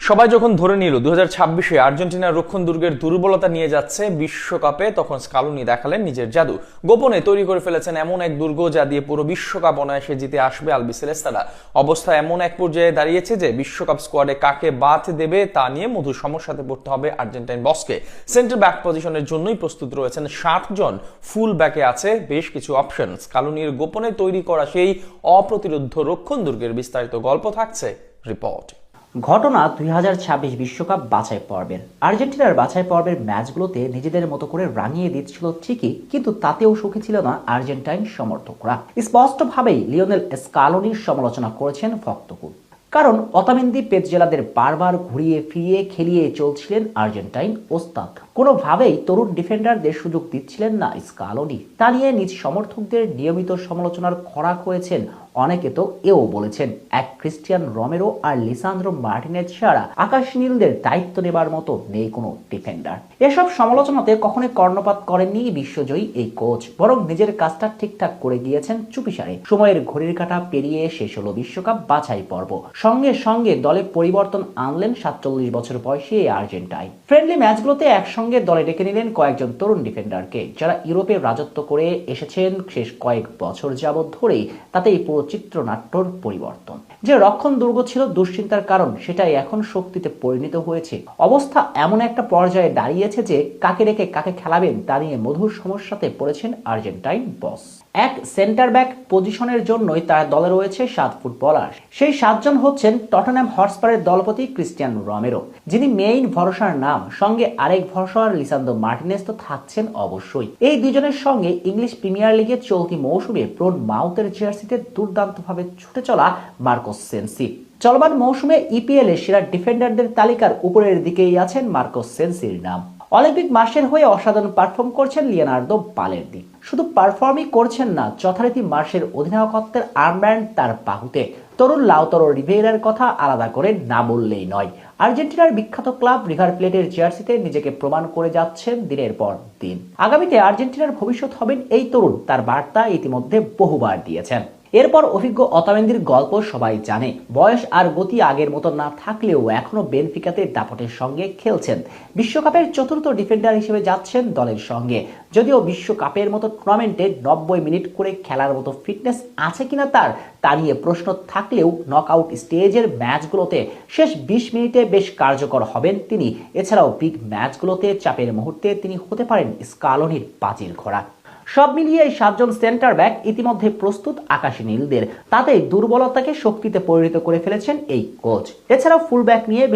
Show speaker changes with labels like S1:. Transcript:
S1: সবাই যখন ধরে নিল 2026-এ আর্জেন্টিনার রক্ষণ দুর্গের দুর্বলতা নিয়ে যাচ্ছে বিশ্বকাপে, তখন স্কালোনি দেখালেন নিজের জাদু। গোপনে তৈরি করে ফেলেছেন এমন এক দুর্গ যা দিয়ে পুরো বিশ্বকাপ অনায়াসে জিতে আসবে আলবিসেলেস্তারা। অবস্থা এমন এক পর্যায়ে দাঁড়িয়েছে যে বিশ্বকাপ স্কোয়াডে কাকে বাদ দেবে তা নিয়ে মধু সমস্যাতে পড়তে হবে আর্জেন্টাইন বসকে। সেন্টার ব্যাক পজিশনের জন্যই প্রস্তুত রয়েছেন 60 জন, ফুল ব্যাকে আছে বেশ কিছু অপশন। স্কালোনির গোপনে তৈরি করা সেই অপ্রতিরোধ্য রক্ষণ দুর্গের বিস্তারিত গল্প থাকছে রিপোর্ট।
S2: ঘটনা 2026 বিশ্বকাপ বাছাই পর্বের। আর্জেন্টিনার বাছাই পর্বের ম্যাচগুলোতে নিজেদের মতো করে রাঙিয়ে দিচ্ছিল ঠিকই, কিন্তু তাতেও সুখী ছিল না আর্জেন্টাইন সমর্থকরা। স্পষ্টভাবেই লিওনেল স্কালোনির সমালোচনা করেছেন ভক্তকুল। কারণ অতামেন্দি পেটজেলাদের বারবার ঘুরিয়ে ফিরিয়ে খেলিয়ে চলছিলেন আর্জেন্টাইন ওস্তাদ। কোনোভাবেই তরুণ ডিফেন্ডারদের সুযোগ দিচ্ছিলেন না স্কালোনি। তা নিয়ে নিজ সমর্থকদের নিয়মিত সমালোচনার খোরাক হয়েছেন অনেকে। তো এও বলেছেন, এক ক্রিস্টিয়ান রোমেরো আর লিসান্দ্রো মার্টিনেজ ছাড়া আকাশ নীলদের দায়িত্ব নেবার মতো নেই কোনো ডিফেন্ডার। এসব সমালোচনাতে কখনোই কর্ণপাত করেননি বিশ্বজয়ী এই কোচ, বরং নিজের কাজটা ঠিকঠাক করে গিয়েছেন চুপিসারে। সময়ের ঘড়ির কাঁটা পেরিয়ে শেষ হলো বিশ্বকাপ বাছাই পর্ব। সঙ্গে সঙ্গে দলে পরিবর্তন আনলেন 47 বছর বয়সী এই আর্জেন্টাইন। ফ্রেন্ডলি ম্যাচগুলোতে একসঙ্গে দলে ডেকে নিলেন কয়েকজন তরুণ ডিফেন্ডারকে, যারা ইউরোপে রাজত্ব করে এসেছেন শেষ কয়েক বছর যাবৎ ধরেই। তাতেই পুরো চিত্রনাট্যর পরিবর্তন। যে রক্ষণ দুর্গ ছিল দুশ্চিন্তার কারণ, সেটাই এখন শক্তিতে পরিণত হয়েছে। অবস্থা এমন একটা পর্যায়ে দাঁড়িয়েছে যে কাকে রেখে কাকে খেলাবেন তা নিয়ে মধুর সমস্যাতে পড়েছেন আর্জেন্টাইন বস। এক সেন্টার ব্যাক পজিশনের জন্যই তার দলে রয়েছে 7 ফুটবলার। সেই 7 জন হচ্ছেন টটেনহ্যাম হটস্পারের দলপতি ক্রিস্টিয়ান রোমেরো, যিনি মেইন ভরসার নাম। সঙ্গে আরেক ভরসার লিসান্দ্রো মার্টিনেজ তো থাকছেন অবশ্যই। এই দুজনের সঙ্গে ইংলিশ প্রিমিয়ার লিগের চলতি মৌসুমে ব্রোন মাউথের জার্সিতে দুর্দান্তভাবে ছুটে চলা মার্কোস সেনসি। চলমান মৌসুমে ইপিএল এর সেরা ডিফেন্ডারদের তালিকার উপরের দিকেই আছেন মার্কোস সেনসির নাম। অলিম্পিক মার্শের হয়ে অসাধারণ পারফর্ম করছেন লিওনার্দো বালের্দি। শুধু পারফর্মই করছেন না, যথারীতি মার্শের অধিনায়কত্বের আর্মব্যান্ড তার বাহুতে। তরুণ লাউতারো রিভেরার কথা আলাদা করে না বললেই নয়। আর্জেন্টিনার বিখ্যাত ক্লাব রিভার প্লেটের জার্সিতে নিজেকে প্রমাণ করে যাচ্ছেন দিনের পর দিন। আগামীতে আর্জেন্টিনার ভবিষ্যৎ হবেন এই তরুণ, তার বার্তা ইতিমধ্যে বহুবার দিয়েছেন। এরপর অভিজ্ঞ অতামেন্দির গল্প সবাই জানে। বয়স আর গতি আগের মতো না থাকলেও এখনো বেনফিকাতে দাপটের সঙ্গে খেলছেন। বিশ্বকাপের চতুর্থ ডিফেন্ডার হিসেবে যাচ্ছেন দলের সঙ্গে। যদিও বিশ্বকাপের মতো টুর্নামেন্টে 90 মিনিট করে খেলার মতো ফিটনেস আছে কিনা তা নিয়ে প্রশ্ন থাকলেও নকআউট স্টেজের ম্যাচগুলোতে শেষ 20 মিনিটে বেশ কার্যকর হবেন তিনি। এছাড়াও বিগ ম্যাচগুলোতে চাপের মুহূর্তে তিনি হতে পারেন স্কালোনির বাজির ঘোড়া। সব মিলিয়ে এই 7 জন সেন্টার ব্যাক ইতিমধ্যে প্রস্তুত আকাশী নীলদের। তাতে দুর্বলতাকে শক্তিতে পরিণত করে ফেলেছেন এই কোচ। এছাড়াও ফুল ব্যাক নিয়ে